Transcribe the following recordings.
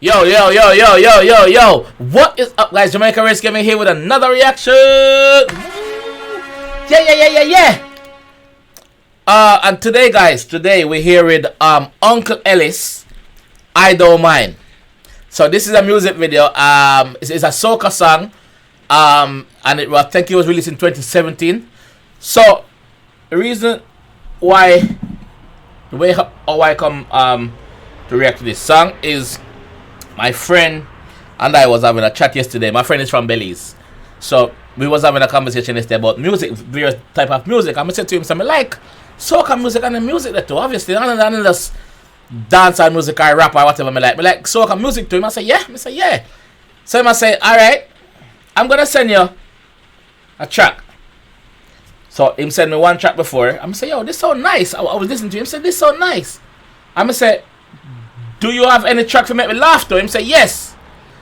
Yo. What is up, guys? JAMAICA'S coming here with another reaction. Yeah. And today, guys, we're here with Uncle Ellis, I Don't Mind. So this is a music video. It's a soca song. And I think it was released in 2017. So the reason why I come to react to this song is my friend and I was having a chat yesterday. My friend is from Belize, so we was having a conversation yesterday about music, various type of music. I said to him, "I like soca music and the music that too. Obviously, none of this dance or music or rap or whatever. I like soca music to him." I say, "Yeah." So I say, "All right, I'm gonna send you a track." So him sent me one track before. I'm say, "Yo, this so nice." I was listening to him. Say, "This so nice." I'm say, "Do you have any track to make me laugh to?" Him say, "Yes."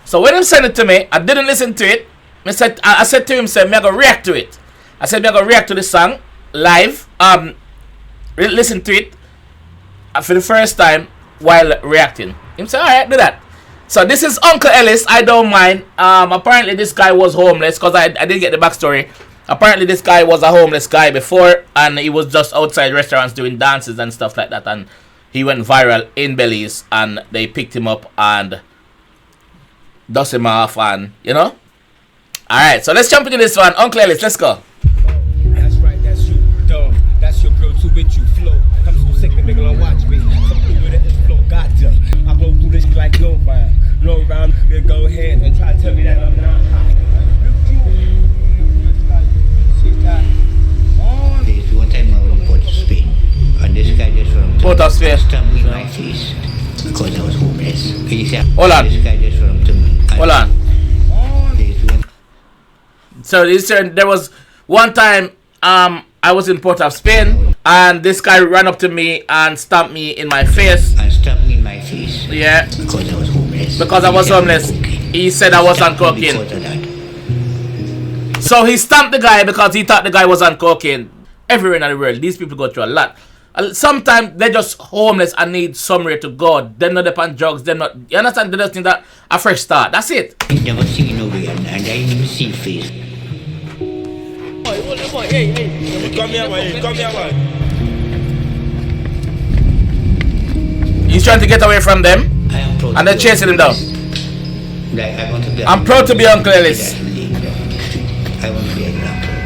So when he sent it to me, I didn't listen to it. I said to him, "Say, me I go react to it." I said, "Me I go react to the song live. Listen to it for the first time while reacting." Him say, "All right, do that." So this is Uncle Ellis, I Don't Mind. Apparently this guy was homeless, because I didn't get the backstory. Apparently this guy was a homeless guy before, and he was just outside restaurants doing dances and stuff like that, and he went viral in Belize, and they picked him up and dust him off, and you know. Alright, so let's jump into this one. Uncle Ellis, let's go. That's right, that's you, dumb. That's your girl, too with you, flow. Come so sick, nigga, don't watch me. Come through with it, flow, gotcha. I go through this like no fire. No round, then go ahead and try to tell me that I'm not high. There's one time I was in Port of Spain, and this guy just from Port of Spain stabbed me in my face because I was homeless. Can you say, hold on. This guy just from Hold on. So there was one time I was in Port of Spain, and this guy ran up to me and stamped me in my face. And stabbed me in my face. Yeah. Because I was homeless. Because I was homeless. He said I was on cocaine. So he stamped the guy because he thought the guy was on cocaine. Everywhere in the world, these people go through a lot. Sometimes they're just homeless and need somewhere to go. They're not up on drugs. They're not. You understand? They just need that a fresh start. That's it. I never seen no way, and I never see face. Hey, come here, boy. He's trying to get away from them, and they're chasing him down. I'm proud to be Uncle Ellis.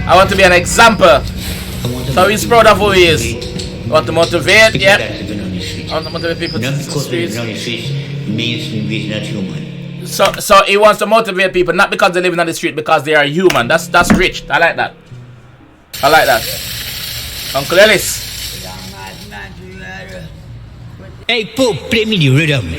I want to be an example. So he's proud of who he is. Want to motivate, yeah. I want to motivate people to the streets. So he wants to motivate people, not because they're living on the street, because they are human. That's rich. I like that. Uncle Ellis. Hey, Pope, play me the rhythm.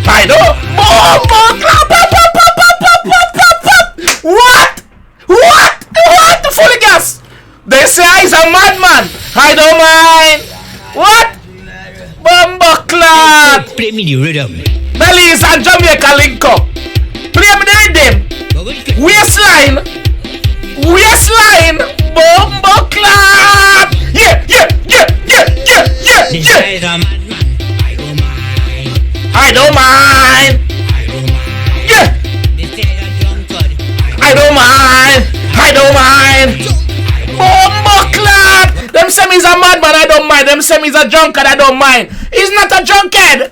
I know. What? The fully gas. They say he's a madman. I don't mind. What? Bumbo clot. Play me the rhythm. Belize and Jamaica link up. Play me the rhythm. Waistline. Bumbo clot. Yeah. I don't mind. Yeah. I don't mind. Bombo clad. Them say me's a madman, I don't mind. Them say me's a drunkard, I don't mind. He's not a drunkard.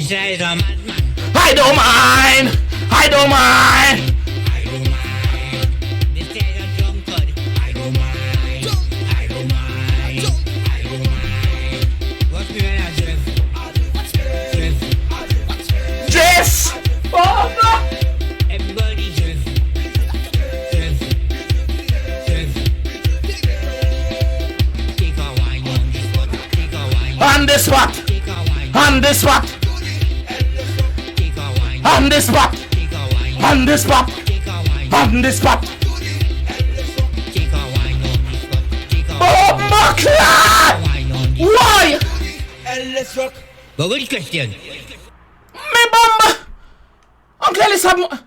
This is a madman. I don't mind. I don't mind. I don't mind. This is a drunkard. I don't mind. I don't mind. I don't mind. What's me when I drift? Dress. Oh no. Everybody drift. Drift. Take a wine on this spot. Take a wine. On the spot. Take a wine. On the spot. Take a wine. On the spot. Take a wine. On the spot. Take a wine. On the spot. Take a wine on this spot. Take a Oh my God! wine on this. Why? Ellis rock. But good question. Me bumba. Uncle Ellis have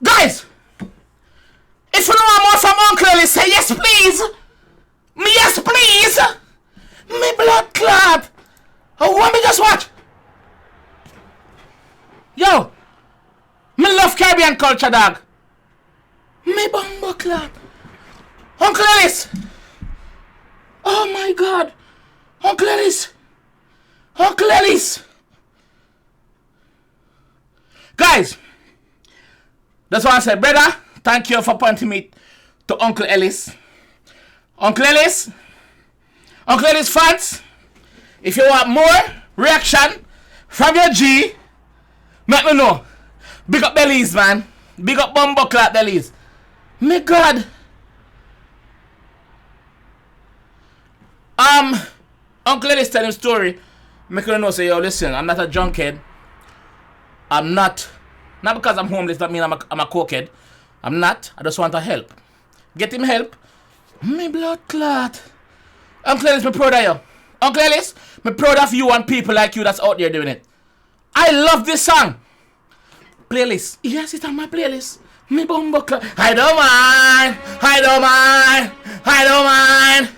guys. If you know more from Uncle Ellis, say yes please. Me yes please. Me blood clot. Oh, want me just watch? Yo, me love Caribbean culture, dog. Me bumba clot. Uncle Ellis. Oh my God. Uncle Ellis. Uncle Ellis. Guys, that's why I said, brother, thank you for pointing me to Uncle Ellis. Uncle Ellis fans, if you want more reaction from your G, let me know. Big up Bellies, man. Big up Bumbleclap Bellies. My God. Uncle Ellis telling story. Make you know, say, yo, listen, I'm not a junkhead. I'm not because I'm homeless, that mean I'm a cokehead. I'm not. I just want to help. Get him help. Me blood clot. Uncle Ellis, me proud of you. Uncle Ellis, me proud of you and people like you that's out there doing it. I love this song. Playlist. Yes, it's on my playlist. Me bumbo clot. I don't mind. I don't mind. I don't mind.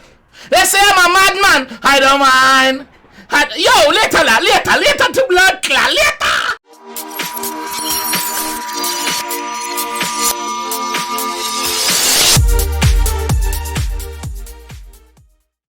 They say I'm a madman. I don't mind. Yo, later to blood clot. Later.